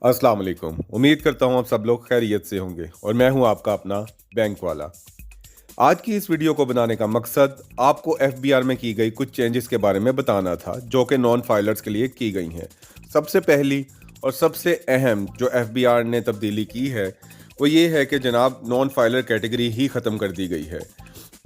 अस्सलाम वालेकुम। उम्मीद करता हूँ आप सब लोग खैरियत से होंगे और मैं हूँ आपका अपना बैंक वाला। आज की इस वीडियो को बनाने का मकसद आपको एफबीआर में की गई कुछ चेंजेस के बारे में बताना था जो कि नॉन फाइलर्स के लिए की गई हैं। सबसे पहली और सबसे अहम जो एफबीआर ने तब्दीली की है वो ये है कि जनाब नॉन फाइलर कैटेगरी ही ख़त्म कर दी गई है।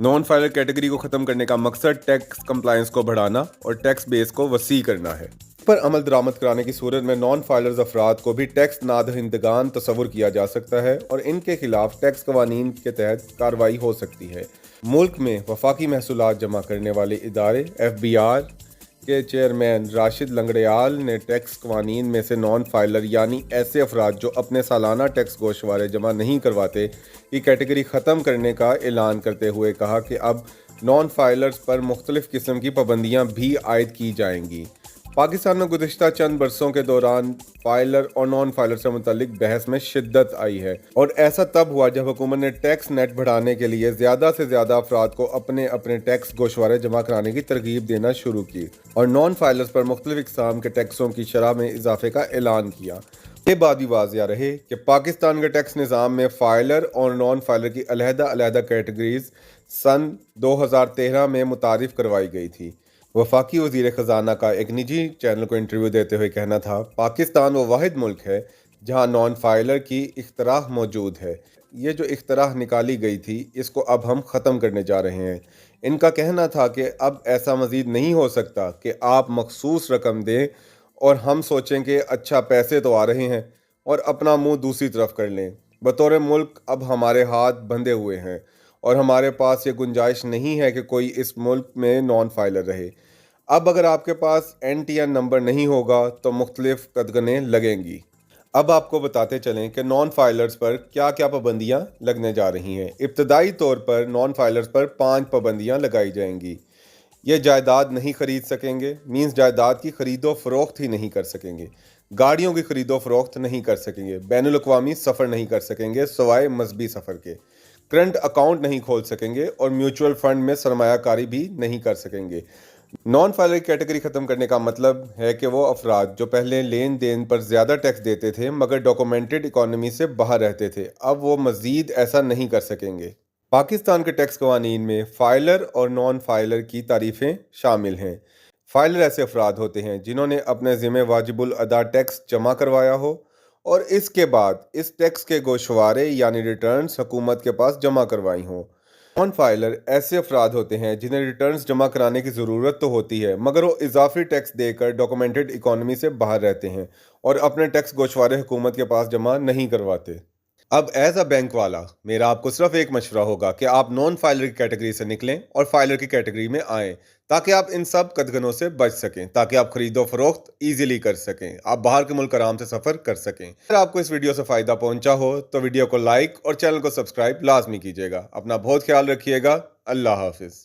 नॉन फाइलर कैटेगरी को ख़त्म करने का मकसद टैक्स कंप्लायंस को बढ़ाना और टैक्स बेस को वसी करना है। पर अमल दरामद कराने की सूरत में नॉन फाइलर्स अफराद को भी टैक्स नादहिंदगान तस्वुर किया जा सकता है और इनके खिलाफ टैक्स कवानीन के तहत कार्रवाई हो सकती है। मुल्क में वफाकी महसूलात जमा करने वाले इदारे एफबीआर के चेयरमैन राशिद लंगड़ेयाल ने टैक्स कवानीन में से नॉन फाइलर यानी ऐसे अफराद जो अपने सालाना टैक्स गोशवारे जमा नहीं करवाते की कैटेगरी ख़त्म करने का ऐलान करते हुए कहा कि अब नॉन फाइलर्स पर मुख्तलिफ किस्म की पाबंदियाँ भी आयद की जाएंगी। पाकिस्तान में गुज़िश्ता चंद बरसों के दौरान फाइलर और नॉन फाइलर से मुतल्लिक बहस में शिद्दत आई है और ऐसा तब हुआ जब हुकूमत ने टैक्स नेट बढ़ाने के लिए ज़्यादा से ज़्यादा अफराद को अपने अपने टैक्स गोशवारे जमा कराने की तरगीब देना शुरू की और नॉन फाइलर्स पर मुख्तलिफ इक़साम के टैक्सों की शरह में इजाफे का ऐलान किया। ये बात भी वाज़िया रहे कि पाकिस्तान के टैक्स निज़ाम में फ़ाइलर और नॉन फाइलर की अलहदा कैटेगरीज सन 2013 में मुतारिफ करवाई गई थी। वफाकी वज़ीर ख़जाना का एक निजी चैनल को इंटरव्यू देते हुए कहना था, पाकिस्तान वो वाहिद मुल्क है जहां नॉन फाइलर की इख्तराह मौजूद है। ये जो इख्तराह निकाली गई थी इसको अब हम ख़त्म करने जा रहे हैं। इनका कहना था कि अब ऐसा मज़ीद नहीं हो सकता कि आप मखसूस रकम दें और हम सोचें कि अच्छा पैसे तो आ रहे हैं और अपना मुंह दूसरी तरफ कर लें। बतौर मुल्क अब हमारे हाथ बंधे हुए हैं और हमारे पास ये गुंजाइश नहीं है कि कोई इस मुल्क में नॉन फाइलर रहे। अब अगर आपके पास NTN नंबर नहीं होगा तो मुख्तलिफ कदगनें लगेंगी। अब आपको बताते चलें कि नॉन फाइलर्स पर क्या क्या पाबंदियां लगने जा रही हैं। इब्तदाई तौर पर नॉन फाइलर्स पर 5 पाबंदियां लगाई जाएंगी। ये जायदाद नहीं खरीद सकेंगे, मींस जायदाद की खरीदो फरोख्त ही नहीं कर सकेंगे, गाड़ियों की खरीदो फरोख्त नहीं कर सकेंगे, बैनुल अक़वामी सफ़र नहीं कर सकेंगे सवाए मजहबी सफ़र के, करंट अकाउंट नहीं खोल सकेंगे और म्यूचुअल फंड में सरमायाकारी भी नहीं कर सकेंगे। नॉन फाइलर कैटेगरी ख़त्म करने का मतलब है कि वो अफराद जो पहले लेन देन पर ज़्यादा टैक्स देते थे मगर डॉक्यूमेंटेड इकॉनमी से बाहर रहते थे, अब वो मज़ीद ऐसा नहीं कर सकेंगे। पाकिस्तान के टैक्स कवानीन में फ़ाइलर और नॉन फाइलर की तारीफ़ें शामिल हैं। फ़ाइलर ऐसे अफराद होते हैं जिन्होंने अपने ज़िम्मे वाजिबुल अदा टैक्स जमा करवाया हो और इसके बाद इस टैक्स के गोशवारे यानी रिटर्न्स हुकूमत के पास जमा करवाई हों। नॉन फाइलर ऐसे अफराद होते हैं जिन्हें रिटर्न्स जमा कराने की ज़रूरत तो होती है मगर वो इजाफी टैक्स देकर डॉक्यूमेंटेड इकॉनमी से बाहर रहते हैं और अपने टैक्स गोशवारे हुकूमत के पास जमा नहीं करवाते। अब एज अ बैंक वाला मेरा आपको सिर्फ एक मशवरा होगा कि आप नॉन फाइलर की कैटेगरी से निकलें और फाइलर की कैटेगरी में आएँ ताकि आप इन सब कदगनों से बच सकें, ताकि आप खरीदो फरोख्त ईजिली कर सकें, आप बाहर के मुल्क आराम से सफ़र कर सकें। अगर आपको इस वीडियो से फ़ायदा पहुंचा हो तो वीडियो को लाइक और चैनल को सब्सक्राइब लाजमी कीजिएगा। अपना बहुत ख्याल रखिएगा। अल्लाह हाफिज़।